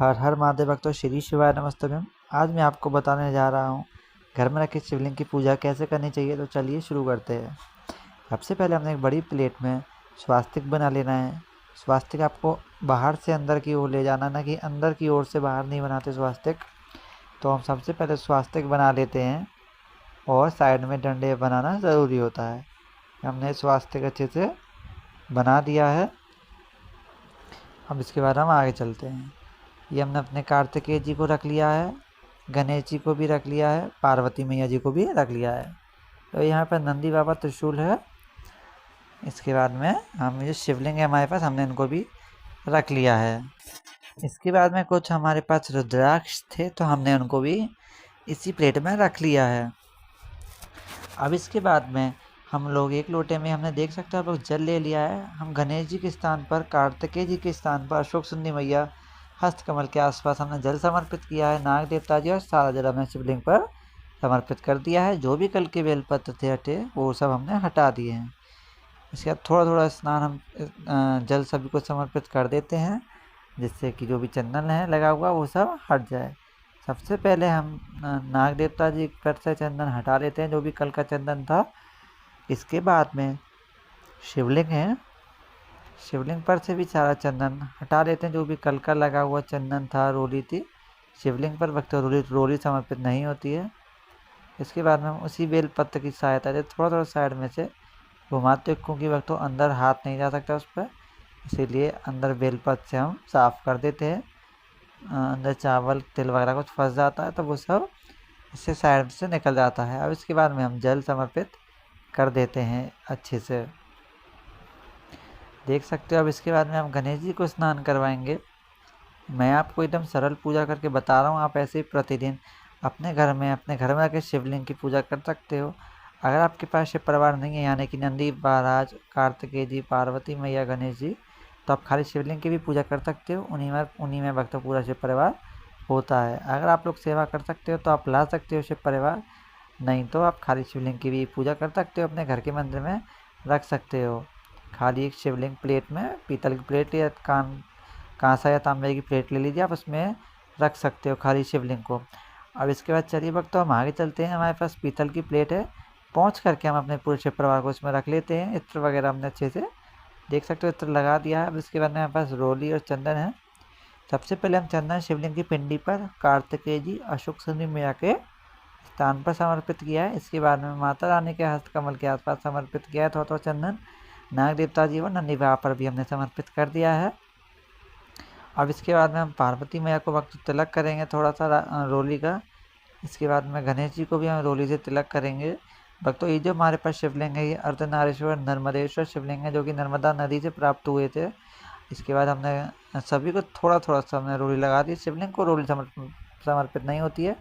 हर हर महादेव भक्तों, श्री शिवाय नमस्तुभ्यम। आज मैं आपको बताने जा रहा हूँ घर में रखे शिवलिंग की पूजा कैसे करनी चाहिए। तो चलिए शुरू करते हैं। सबसे पहले हमने एक बड़ी प्लेट में स्वास्तिक बना लेना है। स्वास्तिक आपको बाहर से अंदर की ओर ले जाना, ना कि अंदर की ओर से बाहर नहीं बनाते स्वास्तिक। तो हम सबसे पहले स्वास्तिक बना लेते हैं और साइड में डंडे बनाना ज़रूरी होता है। हमने स्वास्तिक अच्छे से बना दिया है। अब इसके बाद हम आगे चलते हैं। ये हमने अपने कार्तिकेय जी को रख लिया है, गणेश जी को भी रख लिया है, पार्वती मैया जी को भी रख लिया है। तो यहाँ पर नंदी बाबा त्रिशूल है। इसके बाद में हम ये शिवलिंग है हमारे पास, हमने इनको भी रख लिया है। इसके बाद में कुछ हमारे पास रुद्राक्ष थे, तो हमने उनको भी इसी प्लेट में रख लिया है। अब इसके बाद में हम लोग एक लोटे में हमने देख सकते हैं आप लोग जल ले लिया है। हम गणेश जी के स्थान पर, कार्तिकेय जी के स्थान पर, अशोक सुंदरी मैया हस्तकमल के आसपास हमने जल समर्पित किया है। नाग देवता जी और सारा जल हमने शिवलिंग पर समर्पित कर दिया है। जो भी कल के बेलपत्र थे हटे, वो सब हमने हटा दिए हैं। इसके बाद थोड़ा थोड़ा स्नान हम जल सभी को समर्पित कर देते हैं, जिससे कि जो भी चंदन है लगा हुआ वो सब हट जाए। सबसे पहले हम नाग देवता जी पर से चंदन हटा लेते हैं, जो भी कल का चंदन था। इसके बाद में शिवलिंग है, शिवलिंग पर से भी सारा चंदन हटा लेते हैं। जो भी कल का लगा हुआ चंदन था, रोली थी, शिवलिंग पर वक्त रोली समर्पित नहीं होती है। इसके बाद में हम उसी बेलपत्र की सहायता से थोड़ा थोड़ा साइड में से घुमाते, क्योंकि वक्त अंदर हाथ नहीं जा सकता उस पर, इसीलिए अंदर बेलपत्र से हम साफ़ कर देते हैं। अंदर चावल तिल वगैरह कुछ फंस जाता है तो वो सब इससे साइड से निकल जाता है। अब इसके बाद में हम जल समर्पित कर देते हैं अच्छे से, देख सकते हो। अब इसके बाद में हम गणेश जी को स्नान करवाएंगे। मैं आपको एकदम सरल पूजा करके बता रहा हूँ, आप ऐसे ही प्रतिदिन अपने घर में आके शिवलिंग की पूजा कर सकते हो। अगर आपके पास शिव परिवार नहीं है, यानी कि नंदी महाराज, कार्तिकेय जी, पार्वती मैया, गणेश जी, तो आप खाली शिवलिंग की भी पूजा कर सकते हो। उन्हीं में भक्त पूरा शिव परिवार होता है। अगर आप लोग सेवा कर सकते हो तो आप ला सकते हो शिव परिवार, नहीं तो आप खाली शिवलिंग की भी पूजा कर सकते हो, अपने घर के मंदिर में रख सकते हो। खाली एक शिवलिंग प्लेट में, पीतल की प्लेट या कांसा या तांबे की प्लेट ले लीजिए, आप उसमें रख सकते हो खाली शिवलिंग को। अब इसके बाद चलिए भक्तों हम आगे चलते हैं। हमारे पास पीतल की प्लेट है, पहुँच करके हम अपने पूरे शिव परिवार को इसमें रख लेते हैं। इत्र वगैरह हमने अच्छे से देख सकते हो इत्र लगा दिया है। अब इसके बाद में हमारे पास रोली और चंदन है। सबसे पहले हम चंदन शिवलिंग की पिंडी पर कार्तिकेय जी, अशोक सुंदरी मैया के स्थान पर समर्पित किया है। इसके बाद में माता रानी के हस्तकमल के आसपास समर्पित किया है थोड़ा थोड़ा चंदन। नाग देवता जी और नंदी बाबा पर भी हमने समर्पित कर दिया है। अब इसके बाद में हम पार्वती मैया को वक्त तिलक करेंगे थोड़ा सा रोली का। इसके बाद में गणेश जी को भी हम रोली से तिलक करेंगे। भक्तों ये जो हमारे पास शिवलिंग है, ये अर्धनारीश्वर नर्मदेश्वर शिवलिंग है, जो कि नर्मदा नदी से प्राप्त हुए थे। इसके बाद हमने सभी को थोड़ा थोड़ा सा हमने रोली लगा दी। शिवलिंग को रोली समर्पित नहीं होती है,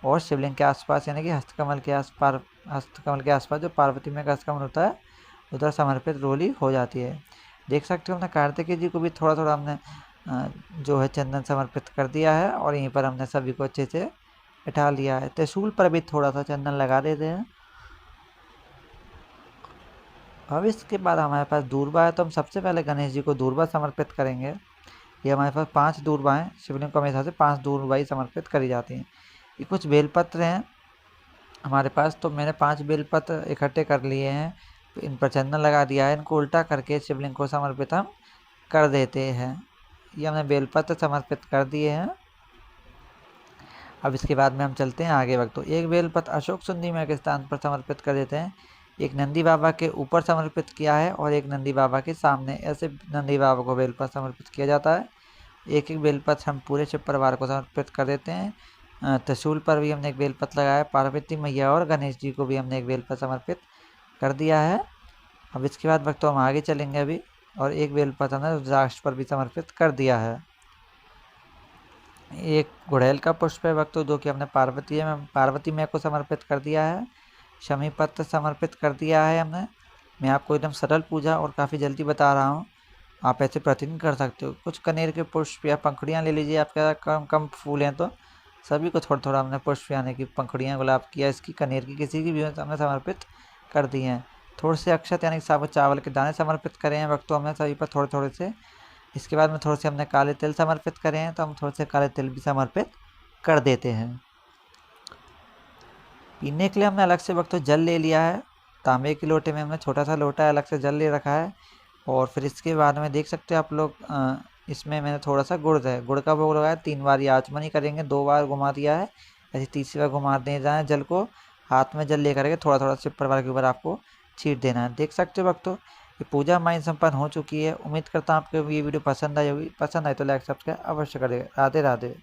और शिवलिंग के आसपास यानी कि हस्तकमल के आसपास जो पार्वती मैया का हस्तकमल होता है, उधर समर्पित रोली हो जाती है। देख सकते हो हमने कार्तिकेय जी को भी थोड़ा थोड़ा हमने जो है चंदन समर्पित कर दिया है, और यहीं पर हमने सभी को अच्छे से बैठा लिया है। त्रिशूल पर भी थोड़ा सा चंदन लगा देते हैं। अब इसके बाद हमारे पास दूर्वा है, तो हम सबसे पहले गणेश जी को दूर्वा समर्पित करेंगे। ये हमारे पास 5 दूर्वा हैं। शिवलिंग को हमेशा से 5 दूर्वा ही समर्पित करी जाती हैं। ये कुछ बेलपत्र हैं हमारे पास, तो मैंने 5 बेलपत्र इकट्ठे कर लिए हैं, तो इन पर चंदन लगा दिया है। इनको उल्टा करके शिवलिंग को समर्पित हम कर देते हैं। ये हमने बेलपत्र समर्पित कर दिए हैं। अब इसके बाद में हम चलते हैं आगे भक्तों। एक बेलपत्र अशोक सुंदरी मैया के स्थान पर समर्पित कर देते हैं, एक नंदी बाबा के ऊपर समर्पित किया है, और एक नंदी बाबा के सामने। ऐसे नंदी बाबा को बेलपत्र समर्पित किया जाता है। एक एक बेलपत्र हम पूरे शिव परिवार को समर्पित कर देते हैं। त्रिशूल पर भी हमने एक बेलपत्र लगाया। पार्वती मैया और गणेश जी को भी हमने एक बेलपत्र समर्पित कर दिया है। अब इसके बाद भक्तों हम आगे चलेंगे अभी, और एक बेलपत्र हमने रुद्राक्ष पर भी समर्पित कर दिया है। एक गुड़ैल का पुष्प है भक्तों, जो कि हमने पार्वती मैया को समर्पित कर दिया है। शमी पत्र समर्पित कर दिया है हमने। मैं आपको एकदम सरल पूजा और काफ़ी जल्दी बता रहा हूँ, आप ऐसे प्रतिदिन कर सकते हो। कुछ कनेर के पुष्प या पंखुड़ियाँ ले लीजिए, आपके कम कम फूल हैं तो सभी को थोड़ा थोड़ा हमने पुष्प यानी कि पंखुड़ियाँ, गुलाब की या इसकी, कनेर की, किसी की भी हमने समर्पित कर दी हैं। थोड़े से अक्षत यानी कि साबुत चावल के दाने समर्पित करें हैं भक्तों हमने सभी पर थोड़े थोड़े से। इसके बाद में थोड़े से हमने काले तिल समर्पित करे हैं, तो हम थोड़े से काले तिल भी समर्पित कर देते हैं। पीने के लिए हमने अलग से भक्तों जल ले लिया है। तांबे के लोटे में हमने छोटा सा लोटा अलग से जल ले रखा है। और फिर इसके बाद में देख सकते हो आप लोग, इसमें मैंने थोड़ा सा गुड़ का भोग लगाया। 3 बार ये आचमनी करेंगे, 2 बार घुमा दिया है, ऐसे तीसरी बार घुमा दे जाए जल को। हाथ में जल लेकर के थोड़ा थोड़ा सिर परिवार के ऊपर आपको छीट देना है। देख सकते हो भक्तों, ये पूजा हमारी संपन्न हो चुकी है। उम्मीद करता हूँ आपको ये वीडियो पसंद आई होगी। पसंद आए तो लाइक सब्सक्राइब अवश्य करेगा। राधे राधे।